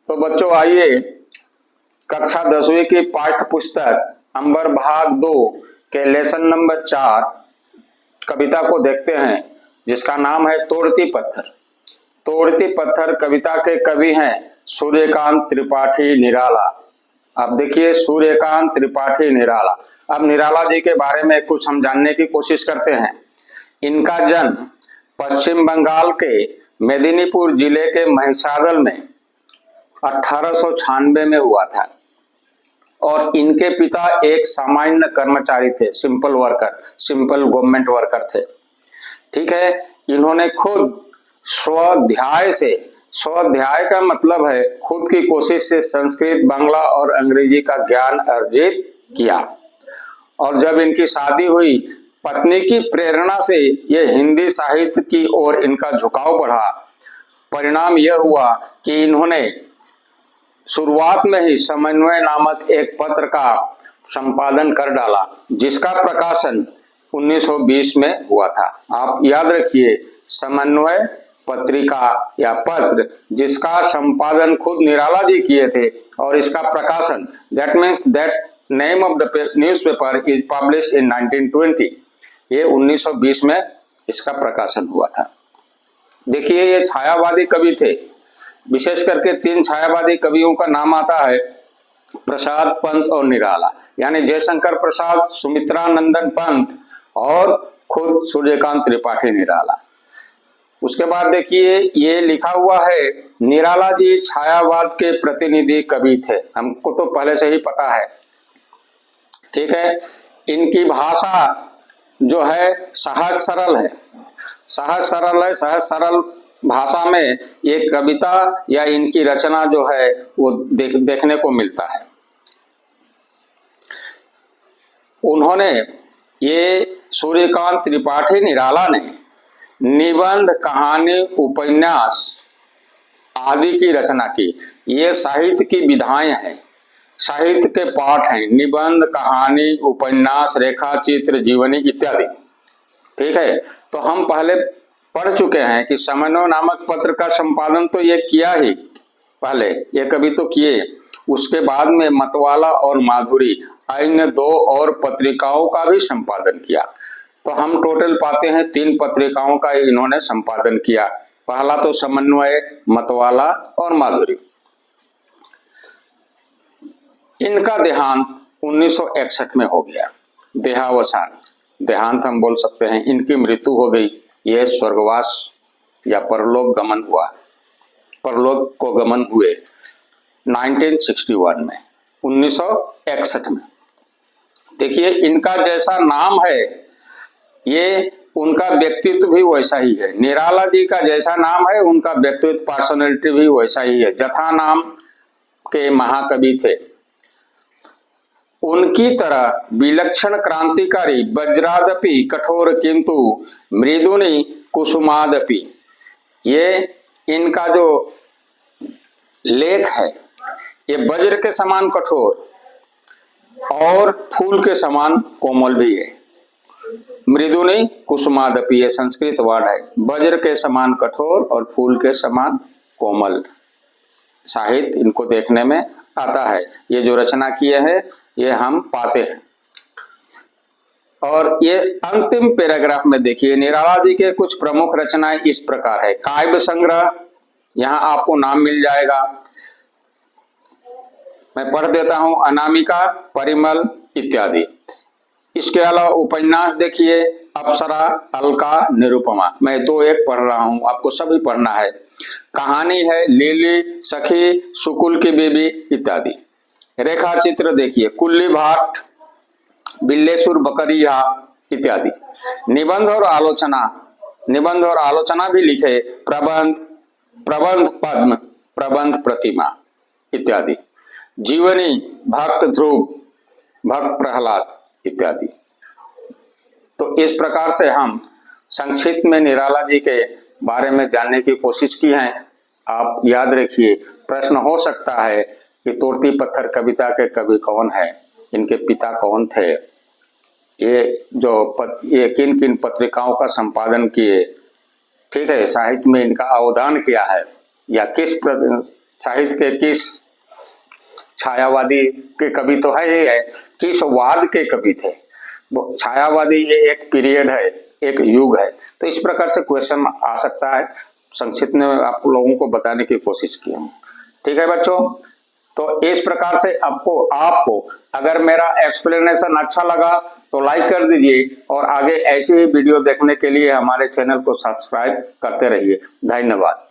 तो बच्चों आइए कक्षा 10वीं की पाठ्य पुस्तक अंबर भाग 2 के लेसन नंबर 4 कविता को देखते हैं, जिसका नाम है तोड़ती पत्थर। तोड़ती पत्थर कविता के कवि हैं सूर्यकांत त्रिपाठी निराला। अब देखिए सूर्यकांत त्रिपाठी निराला। अब निराला जी के बारे में कुछ हम जानने की कोशिश करते हैं। इनका जन्म पश्चिम बंगाल के मेदिनीपुर जिले के महिसादल में 1896 में हुआ था और इनके पिता एक सामान्य कर्मचारी थे, simple worker, simple government worker थे। ठीक है, इन्होंने खुद स्वाध्याय का मतलब है खुद की कोशिश से संस्कृत, बांग्ला और अंग्रेजी का ज्ञान अर्जित किया। और जब इनकी शादी हुई, पत्नी की प्रेरणा से ये हिंदी साहित्य की ओर इनका झुकाव बढ़ा। परिणाम यह हुआ कि इन्होंने शुरुआत में ही समन्वय नामक एक पत्र का संपादन कर डाला, जिसका प्रकाशन 1920 में हुआ था। आप याद रखिए, समन्वय पत्रिका या पत्र, जिसका संपादन खुद निराला जी किए थे और इसका प्रकाशन, that means that name of the newspaper is published in 1920। ये 1920 में इसका प्रकाशन हुआ था। देखिए, ये छायावादी कवि थे। विशेष करके 3 छायावादी कवियों का नाम आता है, प्रसाद, पंत और निराला, यानी जयशंकर प्रसाद, सुमित्रानंदन पंत और खुद सूर्यकांत त्रिपाठी निराला। उसके बाद देखिए, ये लिखा हुआ है निराला जी छायावाद के प्रतिनिधि कवि थे। हमको तो पहले से ही पता है। ठीक है, इनकी भाषा जो है सहज सरल है, सहज सरल भाषा में ये कविता या इनकी रचना जो है वो देखने को मिलता है। उन्होंने, ये सूर्यकांत त्रिपाठी निराला ने निबंध, कहानी, उपन्यास आदि की रचना की। ये साहित्य की विधाएं हैं, साहित्य के पाठ हैं, निबंध, कहानी, उपन्यास, रेखा चित्र, जीवनी इत्यादि। ठीक है, तो हम पहले पढ़ चुके हैं कि समन्वय नामक पत्र का संपादन तो ये किया ही, पहले ये कभी तो किए। उसके बाद में मतवाला और माधुरी, अन्य 2 और पत्रिकाओं का भी संपादन किया। तो हम टोटल पाते हैं 3 पत्रिकाओं का इन्होंने संपादन किया। पहला तो समन्वय, मतवाला और माधुरी। इनका देहांत 1961 में हो गया। देहावसान, देहांत हम बोल सकते हैं, इनकी मृत्यु हो गई। यह स्वर्गवास या परलोक गमन हुआ, परलोक को गमन हुए 1961 में, 1961 में। देखिए, इनका जैसा नाम है ये उनका व्यक्तित्व भी वैसा ही है। निराला जी का जैसा नाम है उनका व्यक्तित्व, पर्सनैलिटी भी वैसा ही है। जथा नाम के महाकवि थे। उनकी तरह विलक्षण क्रांतिकारी, वज्रादपि कठोर किंतु मृदुनि कुसुमादपि, ये इनका जो लेख है ये वज्र के समान कठोर और फूल के समान कोमल भी है। मृदुनि कुसुमादपि, ये संस्कृत वर्ड है। वज्र के समान कठोर और फूल के समान कोमल साहित्य इनको देखने में आता है। ये जो रचना किए हैं ये हम पाते हैं। और ये अंतिम पैराग्राफ में देखिए, निराला जी के कुछ प्रमुख रचनाएं इस प्रकार है। काव्य संग्रह, यहाँ आपको नाम मिल जाएगा, मैं पढ़ देता हूं, अनामिका, परिमल इत्यादि। इसके अलावा उपन्यास देखिए, अप्सरा, अलका, निरुपमा। मैं 2-1 पढ़ रहा हूं, आपको सभी पढ़ना है। कहानी है लिली, सखी, सुकुल की बीबी इत्यादि। रेखा चित्र देखिए, कुल्ली भाट, बिल्लेसुर बकरिया इत्यादि। निबंध और आलोचना भी लिखे, प्रबंध, प्रबंध पद्म, प्रबंध प्रतिमा इत्यादि। जीवनी, भक्त ध्रुव, भक्त प्रहलाद इत्यादि। तो इस प्रकार से हम संक्षिप्त में निराला जी के बारे में जानने की कोशिश की है। आप याद रखिए, प्रश्न हो सकता है कि तोड़ती पत्थर कविता के कवि कौन है, इनके पिता कौन थे, ये किन किन पत्रिकाओं का संपादन किए, ठीक है, साहित्य में इनका अवदान क्या है, या किस साहित्य के किस छायावादी के कवि तो है ही है, किस वाद के कवि थे। वो छायावादी ये एक पीरियड है, एक युग है। तो इस प्रकार से क्वेश्चन आ सकता है। संक्षिप्त में आप लोगों को बताने की कोशिश की हूँ। ठीक है बच्चों, तो इस प्रकार से आपको अगर मेरा एक्सप्लेनेशन अच्छा लगा तो लाइक कर दीजिए, और आगे ऐसी ही वीडियो देखने के लिए हमारे चैनल को सब्सक्राइब करते रहिए। धन्यवाद।